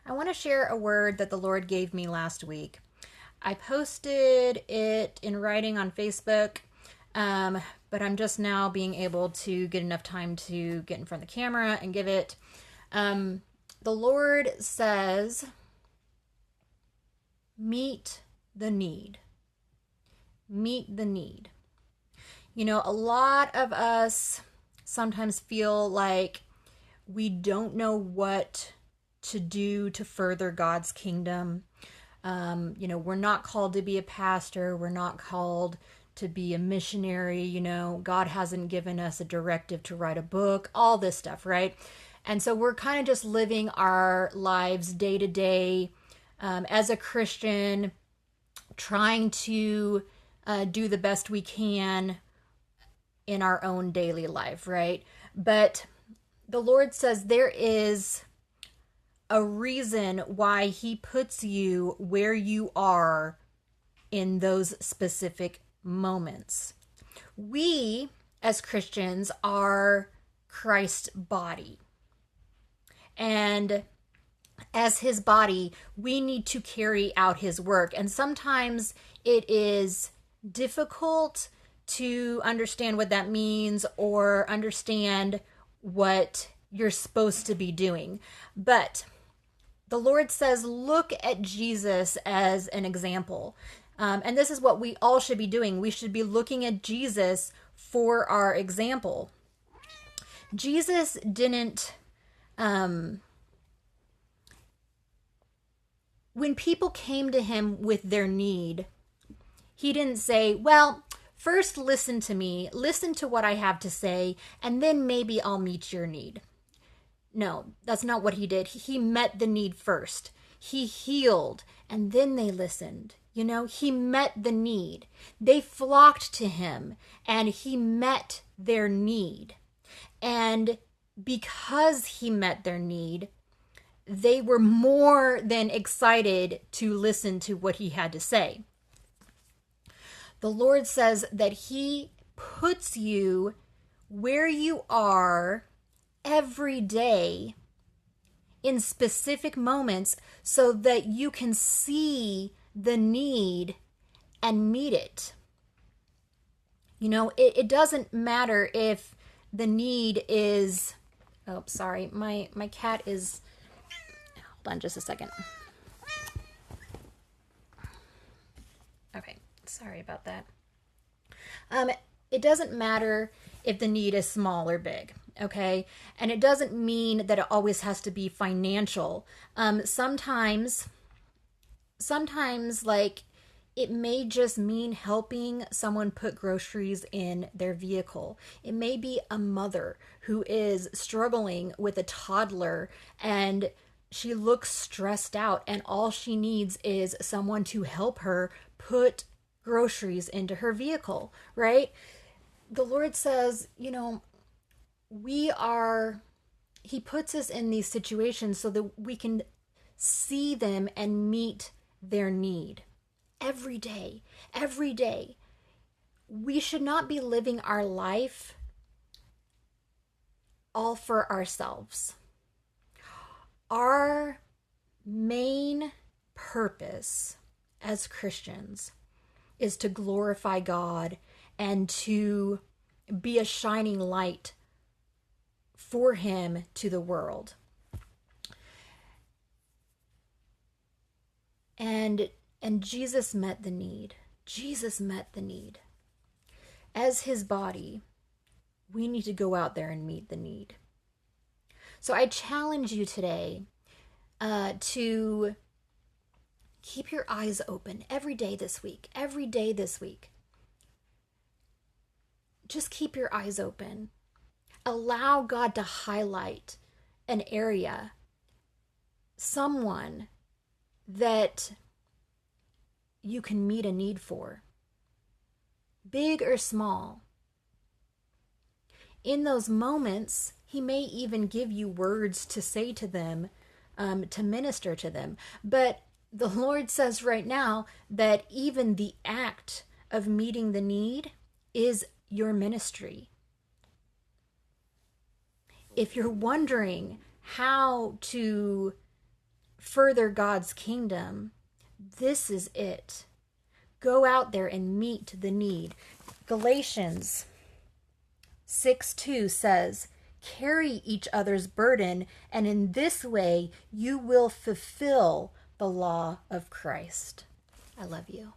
I want to share a word that the Lord gave me last week. I posted it in writing on Facebook, but I'm just now being able to get enough time to get in front of the camera and give it. The Lord says, meet the need. Meet the need. You know, a lot of us sometimes feel like we don't know what to do to further God's kingdom. We're not called to be a pastor. We're not called to be a missionary. God hasn't given us a directive to write a book, all this stuff, right? And so we're kind of just living our lives day to day as a Christian, trying to do the best we can in our own daily life, right? But the Lord says there is a reason why He puts you where you are in those specific moments. We, as Christians, are Christ's body. And as His body, we need to carry out His work. And sometimes it is difficult to understand what that means or understand what you're supposed to be doing. But the Lord says, look at Jesus as an example. And this is what we all should be doing. We should be looking at Jesus for our example. Jesus didn't, when people came to Him with their need, He didn't say, well, first listen to me, listen to what I have to say, and then maybe I'll meet your need. No, that's not what He did. He met the need first. He healed, and then they listened. He met the need. They flocked to Him, and He met their need. And because He met their need, they were more than excited to listen to what He had to say. The Lord says that He puts you where you are every day in specific moments so that you can see the need and meet it. It doesn't matter if the need is, my cat is, hold on just a second. Okay, sorry about that. It doesn't matter if the need is small or big, okay? And it doesn't mean that it always has to be financial. Sometimes like it may just mean helping someone put groceries in their vehicle. It may be a mother who is struggling with a toddler and she looks stressed out and all she needs is someone to help her put groceries into her vehicle, right? The Lord says, He puts us in these situations so that we can see them and meet their need every day. Every day. We should not be living our life all for ourselves. Our main purpose as Christians is to glorify God and to be a shining light for Him to the world. And Jesus met the need. Jesus met the need. As His body, we need to go out there and meet the need. So I challenge you today to keep your eyes open every day this week. Every day this week. Just keep your eyes open. Allow God to highlight an area, someone that you can meet a need for, big or small. In those moments, He may even give you words to say to them, to minister to them. But the Lord says right now that even the act of meeting the need is your ministry. If you're wondering how to further God's kingdom, this is it. Go out there and meet the need. Galatians 6:2 says, carry each other's burden, and in this way you will fulfill the law of Christ. I love you.